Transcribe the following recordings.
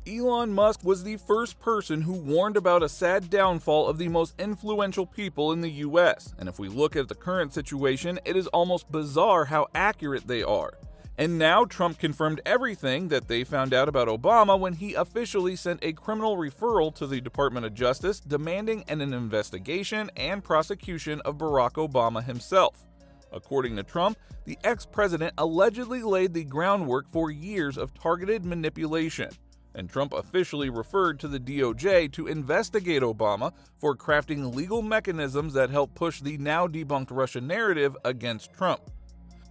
Elon Musk was the first person who warned about a sad downfall of the most influential people in the US, and if we look at the current situation, it is almost bizarre how accurate they are. And now Trump confirmed everything that they found out about Obama when he officially sent a criminal referral to the Department of Justice demanding an investigation and prosecution of Barack Obama himself. According to Trump, the ex-president allegedly laid the groundwork for years of targeted manipulation, and Trump officially referred to the DOJ to investigate Obama for crafting legal mechanisms that help push the now-debunked Russia narrative against Trump.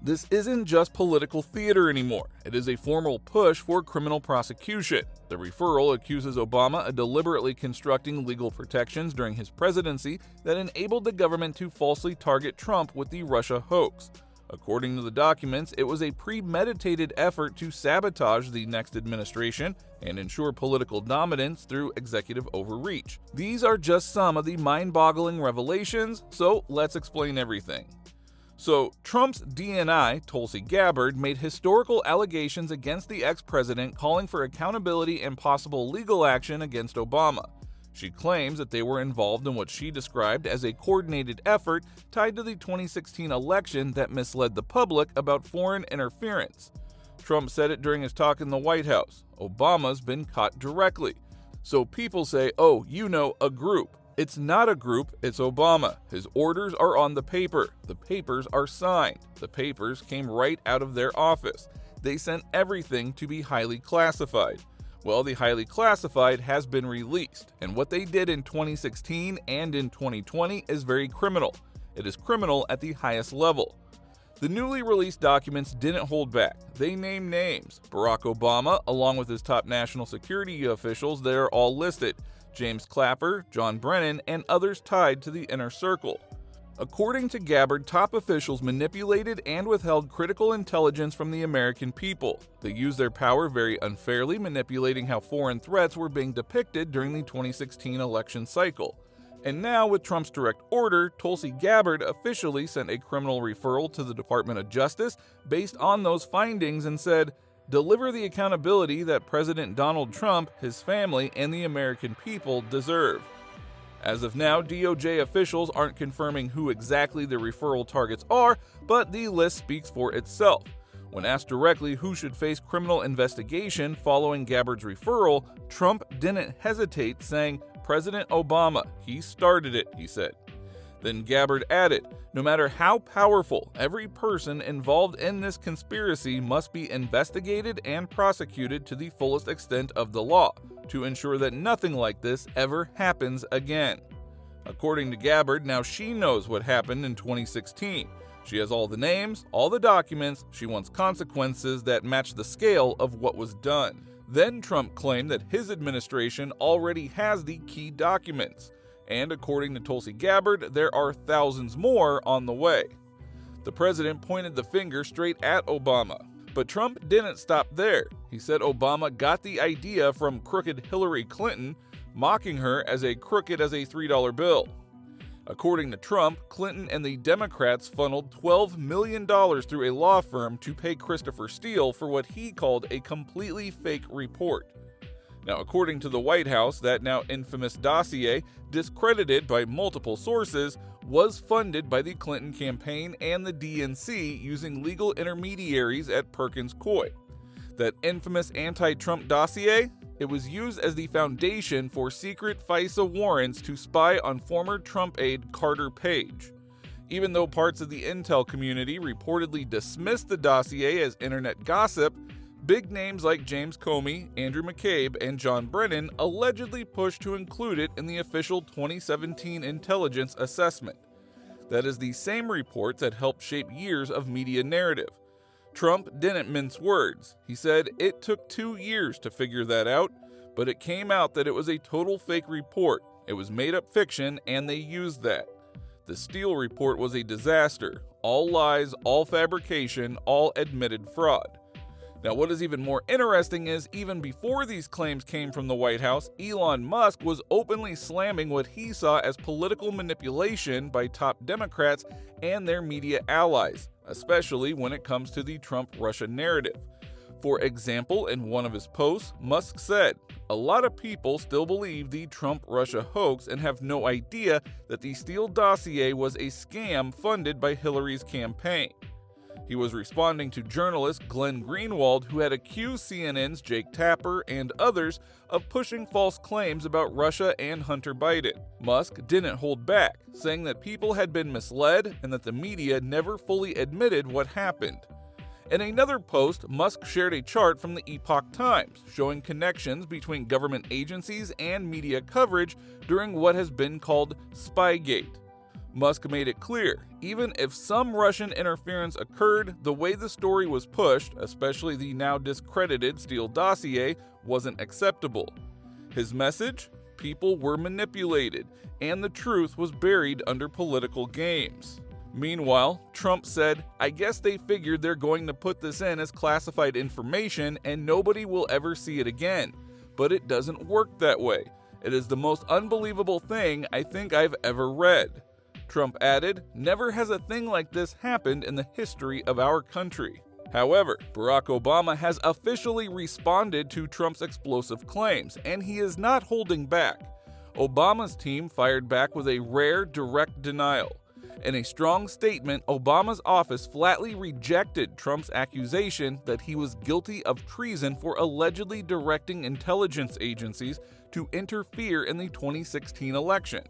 This isn't just political theater anymore. It is a formal push for criminal prosecution. The referral accuses Obama of deliberately constructing legal protections during his presidency that enabled the government to falsely target Trump with the Russia hoax. According to the documents, it was a premeditated effort to sabotage the next administration and ensure political dominance through executive overreach. These are just some of the mind-boggling revelations, so let's explain everything. So, Trump's DNI, Tulsi Gabbard, made historical allegations against the ex-president calling for accountability and possible legal action against Obama. She claims that they were involved in what she described as a coordinated effort tied to the 2016 election that misled the public about foreign interference. Trump said it during his talk in the White House. Obama's been caught directly. So people say, oh, you know, a group. It's not a group, it's Obama. His orders are on the paper. The papers are signed. The papers came right out of their office. They sent everything to be highly classified. Well, the highly classified has been released, and what they did in 2016 and in 2020 is very criminal. It is criminal at the highest level. The newly released documents didn't hold back. They named names. Barack Obama, along with his top national security officials, they are all listed. James Clapper, John Brennan, and others tied to the inner circle. According to Gabbard, top officials manipulated and withheld critical intelligence from the American people. They used their power very unfairly, manipulating how foreign threats were being depicted during the 2016 election cycle. And now, with Trump's direct order, Tulsi Gabbard officially sent a criminal referral to the Department of Justice based on those findings and said, "Deliver the accountability that President Donald Trump, his family, and the American people deserve." As of now, DOJ officials aren't confirming who exactly the referral targets are, but the list speaks for itself. When asked directly who should face criminal investigation following Gabbard's referral, Trump didn't hesitate, saying, "President Obama, he started it," he said. Then Gabbard added, "No matter how powerful, every person involved in this conspiracy must be investigated and prosecuted to the fullest extent of the law, to ensure that nothing like this ever happens again." According to Gabbard, now she knows what happened in 2016. She has all the names, all the documents, she wants consequences that match the scale of what was done. Then Trump claimed that his administration already has the key documents. And according to Tulsi Gabbard, there are thousands more on the way. The president pointed the finger straight at Obama. But Trump didn't stop there. He said Obama got the idea from crooked Hillary Clinton, mocking her as crooked as a $3 bill. According to Trump, Clinton and the Democrats funneled $12 million through a law firm to pay Christopher Steele for what he called a completely fake report. Now, according to the White House, that now infamous dossier, discredited by multiple sources, was funded by the Clinton campaign and the DNC using legal intermediaries at Perkins Coie. That infamous anti-Trump dossier? It was used as the foundation for secret FISA warrants to spy on former Trump aide Carter Page. Even though parts of the intel community reportedly dismissed the dossier as internet gossip, big names like James Comey, Andrew McCabe, and John Brennan allegedly pushed to include it in the official 2017 intelligence assessment. That is the same report that helped shape years of media narrative. Trump didn't mince words. He said it took 2 years to figure that out, but it came out that it was a total fake report. It was made-up fiction, and they used that. The Steele report was a disaster. All lies, all fabrication, all admitted fraud. Now, what is even more interesting is, even before these claims came from the White House, Elon Musk was openly slamming what he saw as political manipulation by top Democrats and their media allies, especially when it comes to the Trump-Russia narrative. For example, in one of his posts, Musk said, "A lot of people still believe the Trump-Russia hoax and have no idea that the Steele dossier was a scam funded by Hillary's campaign." He was responding to journalist Glenn Greenwald, who had accused CNN's Jake Tapper and others of pushing false claims about Russia and Hunter Biden. Musk didn't hold back, saying that people had been misled and that the media never fully admitted what happened. In another post, Musk shared a chart from the Epoch Times showing connections between government agencies and media coverage during what has been called Spygate. Musk made it clear, even if some Russian interference occurred, the way the story was pushed, especially the now discredited Steele dossier, wasn't acceptable. His message? People were manipulated, and the truth was buried under political games. Meanwhile, Trump said, "I guess they figured they're going to put this in as classified information and nobody will ever see it again. But it doesn't work that way. It is the most unbelievable thing I think I've ever read." Trump added, "Never has a thing like this happened in the history of our country." However, Barack Obama has officially responded to Trump's explosive claims, and he is not holding back. Obama's team fired back with a rare, direct denial. In a strong statement, Obama's office flatly rejected Trump's accusation that he was guilty of treason for allegedly directing intelligence agencies to interfere in the 2016 election.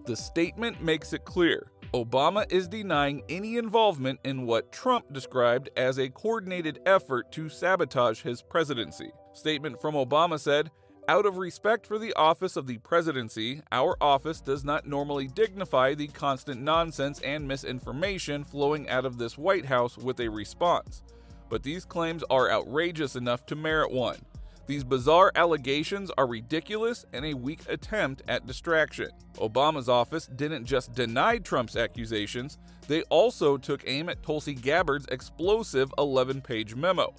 The statement makes it clear Obama is denying any involvement in what Trump described as a coordinated effort to sabotage his presidency. Statement from Obama said, "Out of respect for the office of the presidency, our office does not normally dignify the constant nonsense and misinformation flowing out of this White House with a response. But these claims are outrageous enough to merit one. These bizarre allegations are ridiculous and a weak attempt at distraction." Obama's office didn't just deny Trump's accusations, they also took aim at Tulsi Gabbard's explosive 11-page memo.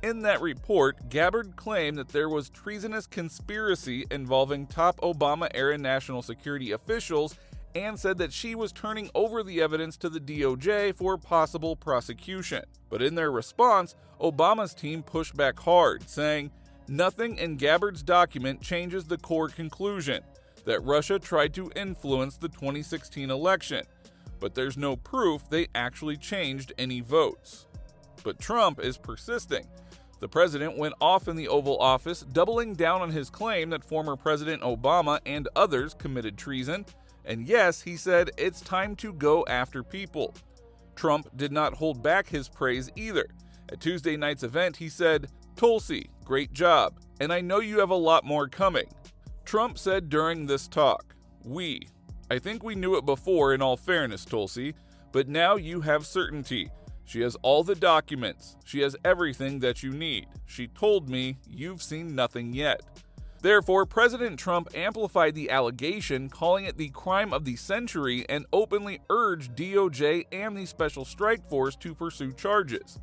In that report, Gabbard claimed that there was treasonous conspiracy involving top Obama-era national security officials and said that she was turning over the evidence to the DOJ for possible prosecution. But in their response, Obama's team pushed back hard, saying, "Nothing in Gabbard's document changes the core conclusion that Russia tried to influence the 2016 election, but there's no proof they actually changed any votes." But Trump is persisting. The president went off in the Oval Office, doubling down on his claim that former President Obama and others committed treason, and yes, he said it's time to go after people. Trump did not hold back his praise either. At Tuesday night's event, he said, "Tulsi, great job, and I know you have a lot more coming." Trump said during this talk, I think we knew it before in all fairness, Tulsi, but now you have certainty. She has all the documents. She has everything that you need. She told me you've seen nothing yet." Therefore, President Trump amplified the allegation, calling it the crime of the century, and openly urged DOJ and the Special Strike Force to pursue charges.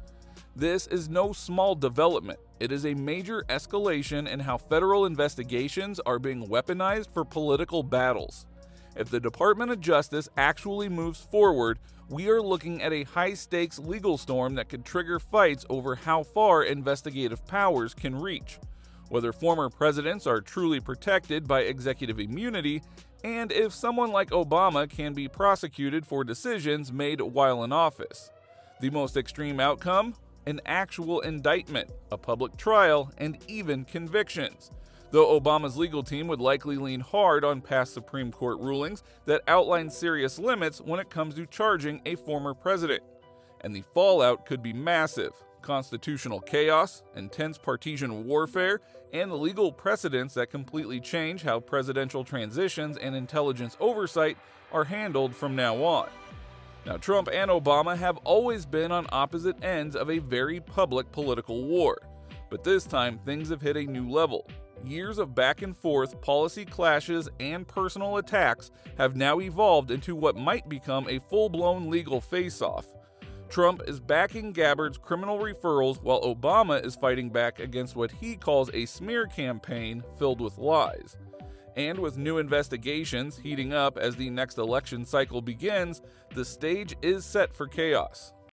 This is no small development. It is a major escalation in how federal investigations are being weaponized for political battles. If the Department of Justice actually moves forward, we are looking at a high-stakes legal storm that could trigger fights over how far investigative powers can reach, whether former presidents are truly protected by executive immunity, and if someone like Obama can be prosecuted for decisions made while in office. The most extreme outcome? An actual indictment, a public trial, and even convictions. Though Obama's legal team would likely lean hard on past Supreme Court rulings that outline serious limits when it comes to charging a former president. And the fallout could be massive. Constitutional chaos, intense partisan warfare, and the legal precedents that completely change how presidential transitions and intelligence oversight are handled from now on. Now, Trump and Obama have always been on opposite ends of a very public political war, but this time things have hit a new level. Years of back and forth policy clashes and personal attacks have now evolved into what might become a full-blown legal face-off. Trump is backing Gabbard's criminal referrals while Obama is fighting back against what he calls a smear campaign filled with lies. And with new investigations heating up as the next election cycle begins, the stage is set for chaos.